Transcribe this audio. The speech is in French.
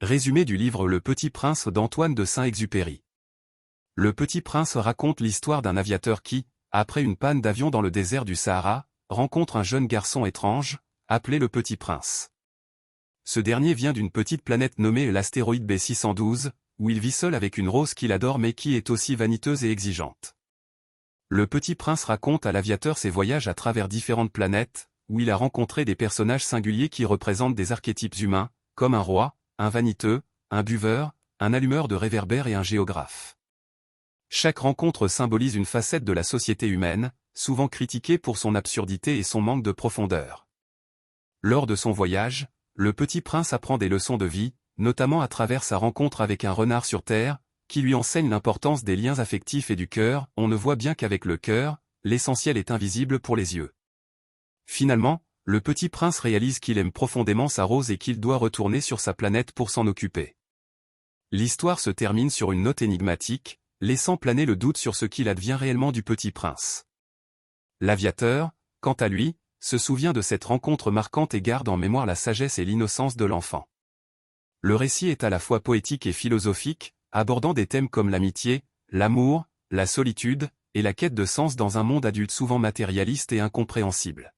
Résumé du livre Le Petit Prince d'Antoine de Saint-Exupéry. Le Petit Prince raconte l'histoire d'un aviateur qui, après une panne d'avion dans le désert du Sahara, rencontre un jeune garçon étrange, appelé le Petit Prince. Ce dernier vient d'une petite planète nommée l'astéroïde B612, où il vit seul avec une rose qu'il adore mais qui est aussi vaniteuse et exigeante. Le Petit Prince raconte à l'aviateur ses voyages à travers différentes planètes, où il a rencontré des personnages singuliers qui représentent des archétypes humains, comme un roi, un vaniteux, un buveur, un allumeur de réverbères et un géographe. Chaque rencontre symbolise une facette de la société humaine, souvent critiquée pour son absurdité et son manque de profondeur. Lors de son voyage, le Petit Prince apprend des leçons de vie, notamment à travers sa rencontre avec un renard sur Terre, qui lui enseigne l'importance des liens affectifs et du cœur. On ne voit bien qu'avec le cœur, l'essentiel est invisible pour les yeux. Finalement, le Petit Prince réalise qu'il aime profondément sa rose et qu'il doit retourner sur sa planète pour s'en occuper. L'histoire se termine sur une note énigmatique, laissant planer le doute sur ce qu'il advient réellement du Petit Prince. L'aviateur, quant à lui, se souvient de cette rencontre marquante et garde en mémoire la sagesse et l'innocence de l'enfant. Le récit est à la fois poétique et philosophique, abordant des thèmes comme l'amitié, l'amour, la solitude, et la quête de sens dans un monde adulte souvent matérialiste et incompréhensible.